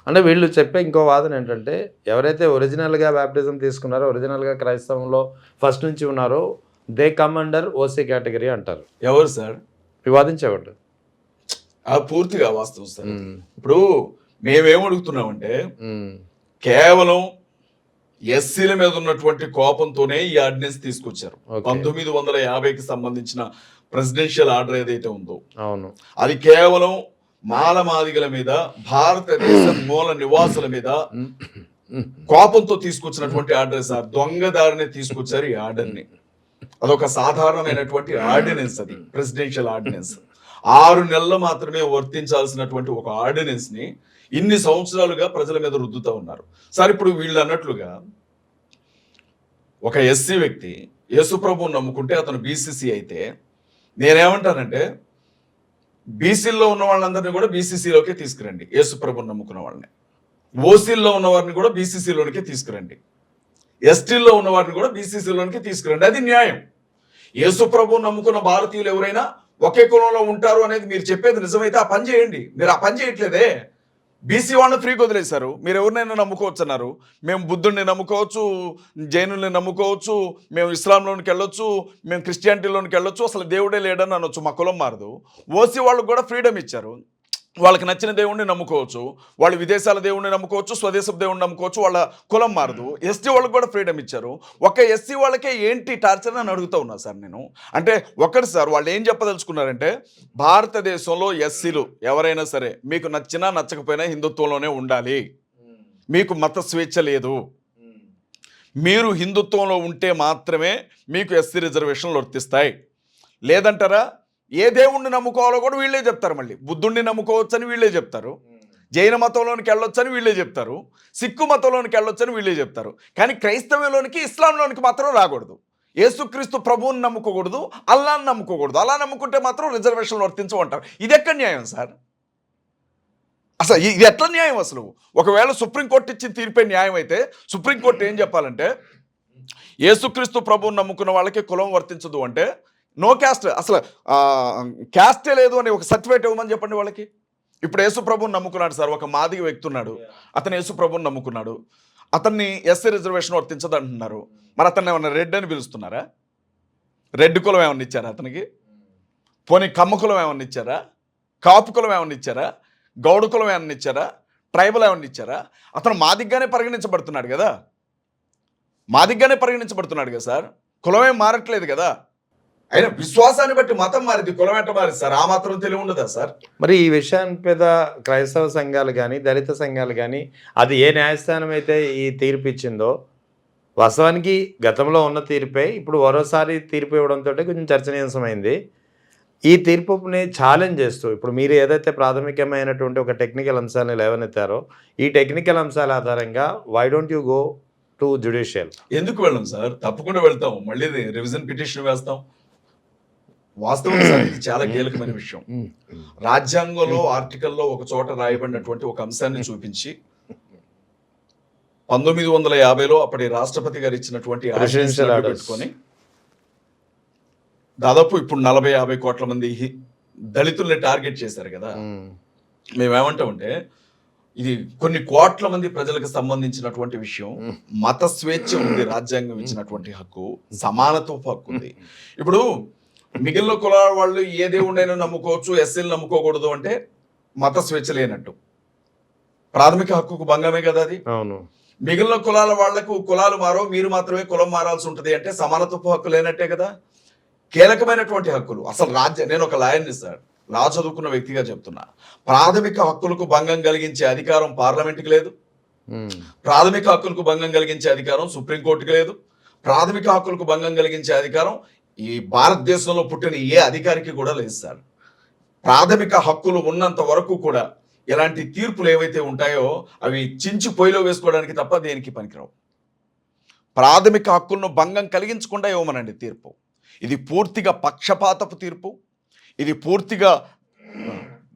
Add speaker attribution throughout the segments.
Speaker 1: అంటే వీళ్ళు చెప్పే ఇంకో వాదన ఏంటంటే, ఎవరైతే ఒరిజినల్‌గా బాప్టిజం తీసుకున్నారో, ఒరిజినల్‌గా క్రైస్తవంలో ఫస్ట్ నుంచి ఉన్నారో, they come under OC category అంటారు.
Speaker 2: ఎవరు సార్?
Speaker 1: వివాదించేవాళ్ళు.
Speaker 2: పూర్తిగా వాస్తవం సార్.
Speaker 1: హ్మ్.
Speaker 2: ఇప్పుడు మేమేమడుగుతున్నామంటే,
Speaker 1: హ్మ్.
Speaker 2: కేవలం ఎస్సీల మీద ఉన్నటువంటి కోపంతోనే ఈ ఆర్డినెన్స్ తీసుకొచ్చారు.
Speaker 1: ఓకే.
Speaker 2: 1950కి సంబంధించిన ప్రెసిడెన్షియల్ ఆర్డర్ ఏదైతే ఉందో,
Speaker 1: అవును.
Speaker 2: అది కేవలం మాలమాదిగల మీద, భారతదేశ మూల నివాసుల మీద కోపంతో తీసుకొచ్చినటువంటి ఆర్డర్ సార్. దొంగదారిని తీసుకొచ్చారు ఈ ఆర్డర్ని. అదొక సాధారణమైనటువంటి ఆర్డినెన్స్, అది ప్రెసిడెన్షియల్ ఆర్డినెన్స్. 6 నెలలు మాత్రమే వర్తించాల్సినటువంటి ఒక ఆర్డినెన్స్ ని ఇన్ని సంవత్సరాలుగా ప్రజల మీద రుద్దుతూ ఉన్నారు సార్. ఇప్పుడు వీళ్ళు అన్నట్లుగా ఒక ఎస్సీ వ్యక్తి యేసుప్రభువుని నమ్ముకుంటే అతను బీసీసీ అయితే, నేనేమంటానంటే బీసీల్లో ఉన్న వాళ్ళందరినీ కూడా బీసీసీలోకే తీసుకురండి. యేసుప్రభువుని నమ్ముకున్న వాళ్ళని. ఓసీల్లో ఉన్న వారిని కూడా బీసీసీలోనికి తీసుకురండి. ఎస్టీల్లో ఉన్న వారిని కూడా బీసీసీలోనికి తీసుకురండి. అది న్యాయం. యేసుప్రభువుని నమ్ముకున్న భారతీయులు ఎవరైనా ఒకే కులంలో ఉంటారు అనేది మీరు చెప్పేది నిజమైతే ఆ పని చేయండి. మీరు ఆ పని చేయట్లేదే. బీసీ వాళ్ళని ఫ్రీగా వదిలేశారు. మీరు ఎవరినైనా నమ్ముకోవచ్చు అన్నారు. మేము బుద్ధుడిని నమ్ముకోవచ్చు, జైనుల్ని నమ్ముకోవచ్చు, మేము ఇస్లాంలోనికి వెళ్ళొచ్చు, మేము క్రిస్టియానిటీలోనికి వెళ్ళొచ్చు, అసలు దేవుడే లేడని అనొచ్చు, మా కులం మారదు. ఓసీ వాళ్ళకు కూడా ఫ్రీడమ్ ఇచ్చారు. వాళ్ళకి నచ్చిన దేవుణ్ణి నమ్ముకోవచ్చు, వాళ్ళు విదేశాల దేవుణ్ణి నమ్ముకోవచ్చు, స్వదేశపు దేవుణ్ణి నమ్ముకోవచ్చు, వాళ్ళ కులం మారదు. ఎస్టీ వాళ్ళకి కూడా ఫ్రీడమ్ ఇచ్చారు. ఒక ఎస్సీ వాళ్ళకే ఏంటి టార్చర్ అని అడుగుతూ ఉన్నా సార్ నేను. అంటే ఒకటి సార్, వాళ్ళు ఏం చెప్పదలుచుకున్నారంటే, భారతదేశంలో ఎస్సీలు ఎవరైనా సరే మీకు నచ్చినా నచ్చకపోయినా హిందుత్వంలోనే ఉండాలి, మీకు మత స్వేచ్ఛ లేదు, మీరు హిందుత్వంలో ఉంటే మాత్రమే మీకు ఎస్సీ రిజర్వేషన్లు వర్తిస్తాయి. లేదంటారా, ఏ దేవుణ్ణి నమ్ముకోవాలో కూడా వీళ్ళే చెప్తారు. మళ్ళీ బుద్ధుడిని నమ్ముకోవచ్చని వీళ్ళే చెప్తారు, జైన మతంలోనికి వెళ్ళొచ్చని వీళ్ళే చెప్తారు, సిక్కు మతంలోనికి వెళ్ళొచ్చని వీళ్ళే చెప్తారు. కానీ క్రైస్తవంలోనికి, ఇస్లాంలోనికి మాత్రం రాకూడదు. యేసుక్రీస్తు ప్రభువుని నమ్ముకోకూడదు, అల్లాని నమ్ముకోకూడదు. అలా నమ్ముకుంటే మాత్రం రిజర్వేషన్లు వర్తించమంటారు. ఇది ఎక్కడ న్యాయం సార్? అసలు ఇది ఎట్లా న్యాయం అసలు? ఒకవేళ సుప్రీంకోర్టు ఇచ్చిన తీర్పే న్యాయం అయితే, సుప్రీంకోర్టు ఏం చెప్పాలంటే, యేసుక్రీస్తు ప్రభువుని నమ్ముకున్న వాళ్ళకి కులం వర్తించదు అంటే నో క్యాస్ట్, అసలు క్యాస్టే లేదు అని ఒక సర్టిఫికేట్ ఇవ్వమని చెప్పండి వాళ్ళకి. ఇప్పుడు యేసు ప్రభువుని నమ్ముకున్నాడు సార్, ఒక మాదిగ వ్యక్తి ఉన్నాడు, అతను యేసు ప్రభువుని నమ్ముకున్నాడు, అతన్ని ఎస్సీ రిజర్వేషన్ వర్తించదు అంటున్నారు. మరి అతన్ని ఏమన్నా రెడ్ అని పిలుస్తున్నారా? రెడ్ కులం ఏమన్నా ఇచ్చారా అతనికి? పోనీ కమ్మ కులం ఏమన్నా ఇచ్చారా? కాపు కులం ఏమన్నా ఇచ్చారా? గౌడు కులం ఏమన్నా ఇచ్చారా? ట్రైబల్ ఏమన్నా ఇచ్చారా? అతను మాదిగ్గానే పరిగణించబడుతున్నాడు కదా, మాదిగ్గానే పరిగణించబడుతున్నాడు కదా సార్. కులమేం మారట్లేదు కదా. అయినా విశ్వాసాన్ని బట్టి మతం మారింది, కులం ఎట్ట మారింది సార్? ఆ మాత్రం తెలివి ఉండదా సార్?
Speaker 1: మరి ఈ విషయం మీద క్రైస్తవ సంఘాలు కానీ, దళిత సంఘాలు కానీ, అది ఏ న్యాయస్థానం అయితే ఈ తీర్పు ఇచ్చిందో, వాస్తవానికి గతంలో ఉన్న తీర్పే ఇప్పుడు మరోసారి తీర్పు ఇవ్వడంతో కొంచెం చర్చనీయాంశమైంది. ఈ తీర్పుని ఛాలెంజ్ చేస్తూ ఇప్పుడు మీరు ఏదైతే ప్రాథమికమైనటువంటి ఒక టెక్నికల్ అంశాలను లేవనెత్తారో, ఈ టెక్నికల్ అంశాల ఆధారంగా why don't you go to judicial?
Speaker 2: ఎందుకు వెళ్ళం సార్? తప్పకుండా వెళ్తాం. మళ్ళీ రివిజన్ పిటిషన్ వేస్తాం. వాస్తవం సార్, ఇది చాలా కీలకమైన విషయం. రాజ్యాంగంలో ఆర్టికల్లో ఒక చోట రాయబడినటువంటి ఒక అంశాన్ని చూపించి 1950లో అప్పటి రాష్ట్రపతి గారు ఇచ్చినటువంటి ఆర్డినెన్స్ పెట్టుకొని దాదాపు ఇప్పుడు 40-50 కోట్ల మంది దళితుల్ని టార్గెట్ చేశారు కదా. మేమేమంటామంటే, ఇది కొన్ని కోట్ల మంది ప్రజలకు సంబంధించినటువంటి విషయం. మత స్వేచ్ఛ ఉంది, రాజ్యాంగం ఇచ్చినటువంటి హక్కు, సమానత్వపు హక్కు ఉంది. ఇప్పుడు మిగిలిన కులాల వాళ్ళు ఏ దేవుడైనా నమ్ముకోవచ్చు, ఎస్సీలు నమ్ముకోకూడదు అంటే మత స్వేచ్ఛ లేనట్టు, ప్రాథమిక హక్కుకు భంగమే కదా అది.
Speaker 1: అవును.
Speaker 2: మిగిలిన కులాల వాళ్లకు కులాలు మారో, మీరు మాత్రమే కులం మారాల్సి ఉంటుంది అంటే సమానత్వపు హక్కు లేనట్టే కదా. కీలకమైనటువంటి హక్కులు అసలు నేను ఒక లాయర్ని సార్, లా చదువుకున్న వ్యక్తిగా చెప్తున్నా, ప్రాథమిక హక్కులకు భంగం కలిగించే అధికారం పార్లమెంట్కి లేదు, ప్రాథమిక హక్కులకు భంగం కలిగించే అధికారం సుప్రీంకోర్టుకి లేదు, ప్రాథమిక హక్కులకు భంగం కలిగించే అధికారం ఈ భారతదేశంలో పుట్టిన ఏ అధికారికి కూడా లేదు సార్. ప్రాథమిక హక్కులు ఉన్నంత వరకు కూడా ఇలాంటి తీర్పులు ఏవైతే ఉంటాయో అవి చించి పొయ్యిలో వేసుకోవడానికి తప్ప దేనికి పనికిరావు. ప్రాథమిక హక్కులను భంగం కలిగించకుండా ఇవ్వమనండి తీర్పు. ఇది పూర్తిగా పక్షపాతపు తీర్పు. ఇది పూర్తిగా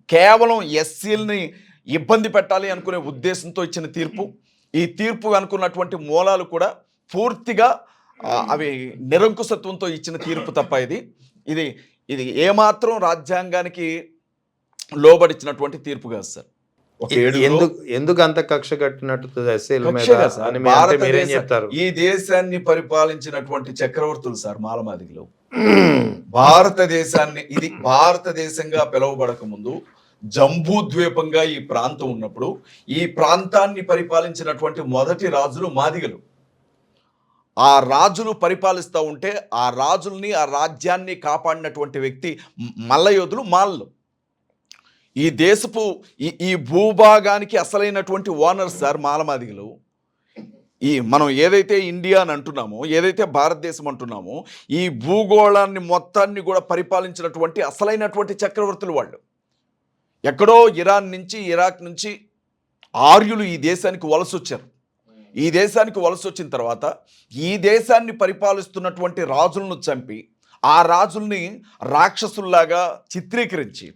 Speaker 2: కేవలం ఎస్సీలని ఇబ్బంది పెట్టాలి అనుకునే ఉద్దేశంతో ఇచ్చిన తీర్పు. ఈ తీర్పు అనుకున్నటువంటి మూలాలు కూడా పూర్తిగా అవి నిరంకుశత్వంతో ఇచ్చిన తీర్పు తప్ప ఇది ఇది ఏమాత్రం రాజ్యాంగానికి లోబడిచ్చినటువంటి తీర్పు కాదు సార్. ఒక ఏడుగురు
Speaker 1: ఎందుకు అంత కక్ష కట్టినట్టు ఎస్సీల మీద
Speaker 2: కక్షగా సార్.
Speaker 1: అని అంటే మీరేం చెప్తారు?
Speaker 2: ఈ దేశాన్ని పరిపాలించినటువంటి చక్రవర్తులు సార్ మాలమాదిగలు. భారతదేశాన్ని, ఇది భారతదేశంగా పిలువబడక ముందు జంబూ ద్వీపంగా ఈ ప్రాంతం ఉన్నప్పుడు ఈ ప్రాంతాన్ని పరిపాలించినటువంటి మొదటి రాజులు మాదిగలు. ఆ రాజులు పరిపాలిస్తూ ఉంటే ఆ రాజుల్ని, ఆ రాజ్యాన్ని కాపాడినటువంటి వ్యక్తి మల్లయోధులు మాల్లు. ఈ దేశపు ఈ భూభాగానికి అసలైనటువంటి ఓనర్ సార్ మాలమాదిగలు. ఈ మనం ఏదైతే ఇండియా అని అంటున్నామో, ఏదైతే భారతదేశం అంటున్నామో, ఈ భూగోళాన్ని మొత్తాన్ని కూడా పరిపాలించినటువంటి అసలైనటువంటి చక్రవర్తులు వాళ్ళు. ఎక్కడో ఇరాన్ నుంచి, ఇరాక్ నుంచి ఆర్యులు ఈ దేశానికి వలస వచ్చారు. ఈ దేశానికి వలస వచ్చిన తర్వాత ఈ దేశాన్ని పరిపాలిస్తున్నటువంటి రాజులను చంపి ఆ రాజుల్ని రాక్షసుల్లాగా చిత్రీకరించి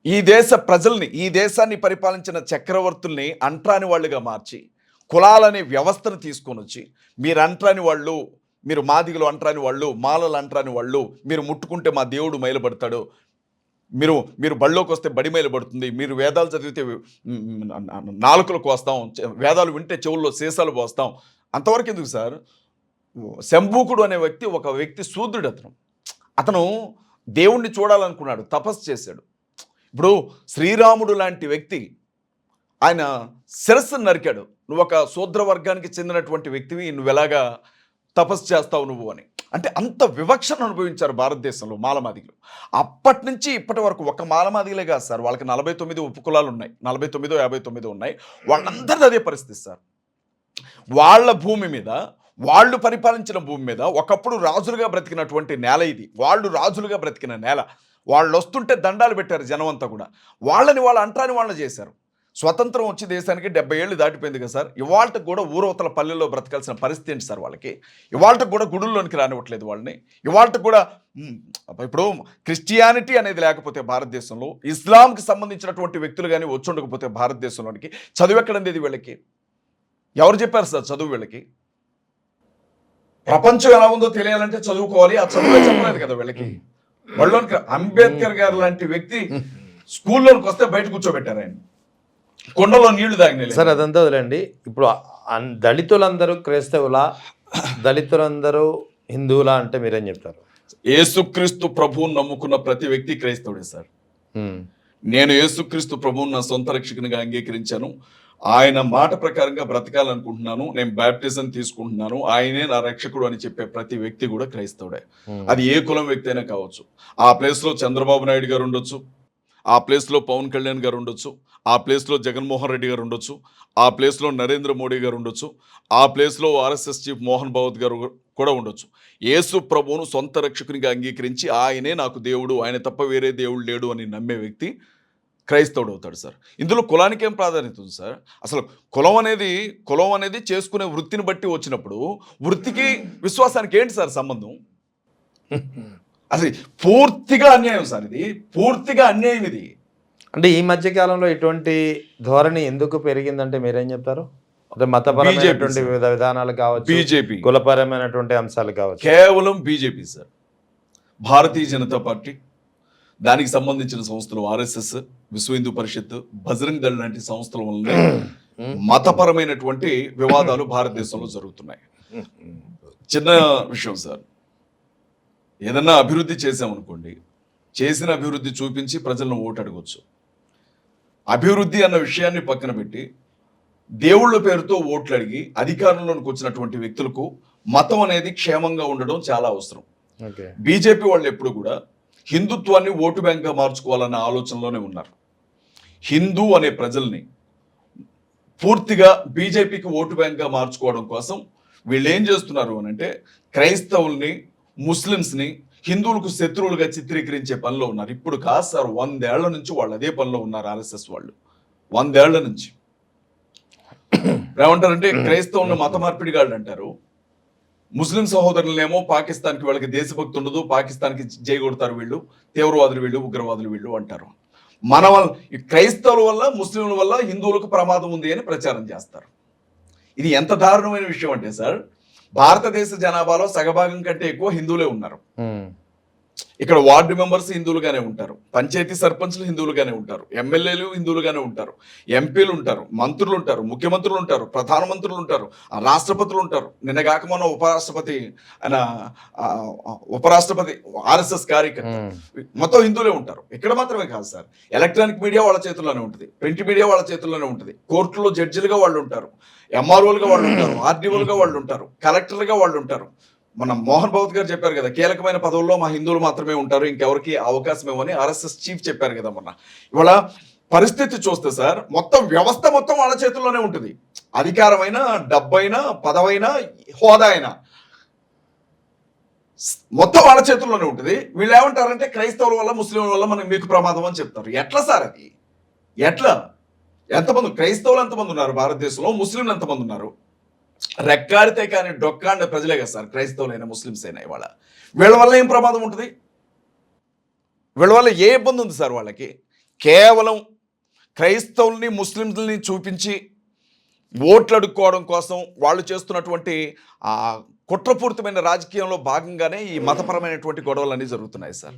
Speaker 2: ఈ దేశ ప్రజల్ని, ఈ దేశాన్ని పరిపాలించిన చక్రవర్తుల్ని అంట్రాని వాళ్ళుగా మార్చి కులాలనే వ్యవస్థను తీసుకొని వచ్చి మీరు అంట్రాని వాళ్ళు, మీరు మాదిగలు అంట్రాని వాళ్ళు, మాలలు అంట్రాని వాళ్ళు, మీరు ముట్టుకుంటే మా దేవుడు మైలబడతాడు, మీరు బళ్ళోకి వస్తే బడి మైలబడుతుంది, మీరు వేదాలు చదివితే నాలుకలకు వస్తాం, వేదాలు వింటే చెవుల్లో సీసాలు పోస్తాం. అంతవరకు ఎందుకు సార్? శంభూకుడు అనే వ్యక్తి ఒక వ్యక్తి శూద్రుడు. అతను దేవుణ్ణి చూడాలనుకున్నాడు, తపస్సు చేశాడు. ఇప్పుడు శ్రీరాముడు లాంటి వ్యక్తి ఆయన శిరస్సును నరికాడు. నువ్వు ఒక శూద్ర వర్గానికి చెందినటువంటి వ్యక్తివి, నువ్వు ఎలాగా తపస్సు చేస్తావు నువ్వు అని. అంటే అంత వివక్షను అనుభవించారు భారతదేశంలో మాలమాదిగలు. అప్పటి నుంచి ఇప్పటి వరకు ఒక మాలమాదిగలే కాదు సార్, వాళ్ళకి 49 ఉపకులాలు ఉన్నాయి, 49 59 ఉన్నాయి. వాళ్ళందరిది అదే పరిస్థితి సార్. వాళ్ళ భూమి మీద, వాళ్ళు పరిపాలించిన భూమి మీద ఒకప్పుడు రాజులుగా బ్రతికినటువంటి నేల ఇది. వాళ్ళు రాజులుగా బ్రతికిన నేల. వాళ్ళు వస్తుంటే దండాలు పెట్టారు జనమంతా కూడా. వాళ్ళని వాళ్ళు అంటాని వాళ్ళని చేశారు. స్వతంత్రం వచ్చి దేశానికి 70 ఏళ్ళు దాటిపోయింది కదా సార్. ఇవాళకి కూడా ఊరవతల పల్లెల్లో బ్రతకాల్సిన పరిస్థితి ఏంటి సార్ వాళ్ళకి? ఇవాళకి కూడా గుడుల్లోనికి రానివ్వట్లేదు వాళ్ళని. ఇవాళకి కూడా ఇప్పుడు క్రిస్టియానిటీ అనేది లేకపోతే భారతదేశంలో, ఇస్లాంకి సంబంధించినటువంటి వ్యక్తులు కానీ వచ్చి ఉండకపోతే భారతదేశంలోనికి చదువు ఎక్కడంది వీళ్ళకి? ఎవరు చెప్పారు సార్ చదువు వీళ్ళకి? ప్రపంచం ఎలా ఉందో తెలియాలంటే చదువుకోవాలి. ఆ చదువే చెప్పలేదు కదా వీళ్ళకి. వాళ్ళలోనికి అంబేద్కర్ గారు లాంటి వ్యక్తి స్కూల్లోనికి వస్తే బయట కూర్చోబెట్టారు ఆయన. కొండలో నీళ్లు తాగిన
Speaker 1: సార్. అదంతా వదిలేండి. ఇప్పుడు దళితులందరూ క్రైస్తవులా, దళితులందరూ హిందువులా అంటే మీరేం చెప్తారు?
Speaker 2: యేసుక్రీస్తు ప్రభువుని నమ్ముకున్న ప్రతి వ్యక్తి క్రైస్తవుడే సార్. నేను యేసుక్రీస్తు ప్రభువుని నా సొంత రక్షకునిగా అంగీకరించాను. ఆయన మాట ప్రకారంగా బ్రతకాలనుకుంటున్నాను. నేను బ్యాప్టిజం తీసుకుంటున్నాను. ఆయనే నా రక్షకుడు అని చెప్పే ప్రతి వ్యక్తి కూడా క్రైస్తవుడే. అది ఏ కులం వ్యక్తి అయినా కావచ్చు. ఆ ప్లేస్లో చంద్రబాబు నాయుడు గారు ఉండొచ్చు, ఆ ప్లేస్లో పవన్ కళ్యాణ్ గారు ఉండొచ్చు, ఆ ప్లేస్లో జగన్మోహన్ రెడ్డి గారు ఉండొచ్చు, ఆ ప్లేస్లో నరేంద్ర మోడీ గారు ఉండొచ్చు, ఆ ప్లేస్లో ఆర్ఎస్ఎస్ చీఫ్ మోహన్ భాగవత్ గారు కూడా ఉండొచ్చు. యేసు ప్రభువును సొంత రక్షకునిగా అంగీకరించి ఆయనే నాకు దేవుడు, ఆయన తప్ప వేరే దేవుడు లేడు అని నమ్మే వ్యక్తి క్రైస్తవుడు అవుతాడు సార్. ఇందులో కులానికి ఏం ప్రాధాన్యత ఉంది సార్? అసలు కులం అనేది చేసుకునే వృత్తిని బట్టి వచ్చినప్పుడు వృత్తికి విశ్వాసానికి ఏంటి సార్ సంబంధం? అసలు పూర్తిగా అన్యాయం సార్. ఇది పూర్తిగా అన్యాయం. ఇది
Speaker 1: అంటే ఈ మధ్య కాలంలో ఇటువంటి ధోరణి ఎందుకు పెరిగిందంటే మీరేం చెప్తారు? అంటే మతపరమైనటువంటి వివిధ విధానాలు కావచ్చు,
Speaker 2: బీజేపీ,
Speaker 1: కులపరమైనటువంటి అంశాలు కావచ్చు.
Speaker 2: కేవలం BJP sir. Bharatiya Janata party, దానికి సంబంధించిన సంస్థలు ఆర్ఎస్ఎస్, విశ్వ హిందూ పరిషత్, బజరంగ్ దళ్ లాంటి సంస్థల వల్ల మతపరమైనటువంటి వివాదాలు భారతదేశంలో జరుగుతున్నాయి. చిన్న విషయం సార్. ఏదన్నా అభివృద్ధి చేసామనుకోండి, చేసిన అభివృద్ధి చూపించి ప్రజలను ఓటు అడగొచ్చు. అభివృద్ధి అన్న విషయాన్ని పక్కన పెట్టి దేవుళ్ళ పేరుతో ఓట్లు అడిగి అధికారంలోకి వచ్చినటువంటి వ్యక్తులకు మతం అనేది క్షేమంగా ఉండడం చాలా అవసరం. బీజేపీ వాళ్ళు ఎప్పుడు కూడా హిందుత్వాన్ని ఓటు బ్యాంక్గా మార్చుకోవాలన్న ఆలోచనలోనే ఉన్నారు. హిందూ అనే ప్రజల్ని పూర్తిగా బీజేపీకి ఓటు బ్యాంక్గా మార్చుకోవడం కోసం వీళ్ళు ఏం చేస్తున్నారు అని అంటే క్రైస్తవుల్ని, ముస్లిమ్స్ని హిందువులకు శత్రువులుగా చిత్రీకరించే పనిలో ఉన్నారు. ఇప్పుడు కాదు సార్, 100 ఏళ్ల నుంచి వాళ్ళు అదే పనిలో ఉన్నారు. ఆర్ఎస్ఎస్ వాళ్ళు 100 ఏళ్ల నుంచి ఏమంటారంటే క్రైస్తవులను మత మార్పిడిగాళ్ళు అంటారు. ముస్లిం సహోదరులనేమో పాకిస్తాన్కి వాళ్ళకి దేశభక్తి ఉండదు, పాకిస్తాన్కి జై కొడతారు వీళ్ళు, తీవ్రవాదులు వీళ్ళు, ఉగ్రవాదులు వీళ్ళు అంటారు. మన వల్ల క్రైస్తవుల వల్ల, ముస్లింల వల్ల హిందువులకు ప్రమాదం ఉంది అని ప్రచారం చేస్తారు. ఇది ఎంత దారుణమైన విషయం అంటే సార్, భారతదేశ జనాభాలో సగభాగం కంటే ఎక్కువ హిందువులే ఉన్నారు. ఇక్కడ వార్డు మెంబర్స్ హిందువులుగానే ఉంటారు, పంచాయతీ సర్పంచ్లు హిందువులుగానే ఉంటారు, ఎమ్మెల్యేలు హిందువులుగానే ఉంటారు, ఎంపీలు ఉంటారు, మంత్రులు ఉంటారు, ముఖ్యమంత్రులు ఉంటారు, ప్రధానమంత్రులు ఉంటారు, ఆ రాష్ట్రపతులు ఉంటారు. నిన్నగాక మొన్న ఉపరాష్ట్రపతి ఆయన ఉపరాష్ట్రపతి ఆర్ఎస్ఎస్ కార్యకర్త మొత్తం హిందువులే ఉంటారు. ఇక్కడ మాత్రమే కాదు సార్, ఎలక్ట్రానిక్ మీడియా వాళ్ళ చేతుల్లోనే ఉంటుంది, ప్రింట్ మీడియా వాళ్ళ చేతుల్లోనే ఉంటుంది, కోర్టులో జడ్జిలుగా వాళ్ళు ఉంటారు, ఎంఆర్ఓలుగా వాళ్ళు ఉంటారు, ఆర్డీఓలుగా వాళ్ళు ఉంటారు, కలెక్టర్లుగా వాళ్ళు ఉంటారు. మన మోహన్ భగవత్ గారు చెప్పారు కదా, కీలకమైన పదవుల్లో మా హిందువులు మాత్రమే ఉంటారు, ఇంకెవరికి అవకాశం ఇవ్వని ఆర్ఎస్ఎస్ చీఫ్ చెప్పారు కదా మొన్న. ఇవాళ పరిస్థితి చూస్తే సార్, మొత్తం వ్యవస్థ మొత్తం వాళ్ళ చేతుల్లోనే ఉంటుంది. అధికారమైన, డబ్బైనా, పదవైనా, హోదా అయినా మొత్తం వాళ్ళ చేతుల్లోనే ఉంటుంది. వీళ్ళు ఏమంటారంటే క్రైస్తవుల వల్ల, ముస్లింల వల్ల మనకి మీకు ప్రమాదం అని చెప్తారు. ఎట్లా సార్ అది? ఎట్లా? ఎంతమంది క్రైస్తవులు ఎంతమంది ఉన్నారు భారతదేశంలో, ముస్లింలు ఎంతమంది ఉన్నారు? రెక్కాడితే కానీ డొక్కాడిన ప్రజలే కదా సార్ క్రైస్తవులైనా, ముస్లిమ్స్ అయినా. ఇవాళ వీళ్ళ వల్ల ఏం ప్రమాదం ఉంటుంది? వీళ్ళ వల్ల ఏ ఇబ్బంది ఉంది సార్ వాళ్ళకి? కేవలం క్రైస్తవుల్ని, ముస్లింలని చూపించి ఓట్లు అడుక్కోవడం కోసం వాళ్ళు చేస్తున్నటువంటి కుట్రపూరితమైన రాజకీయంలో భాగంగానే ఈ మతపరమైనటువంటి గొడవలన్నీ జరుగుతున్నాయి సార్.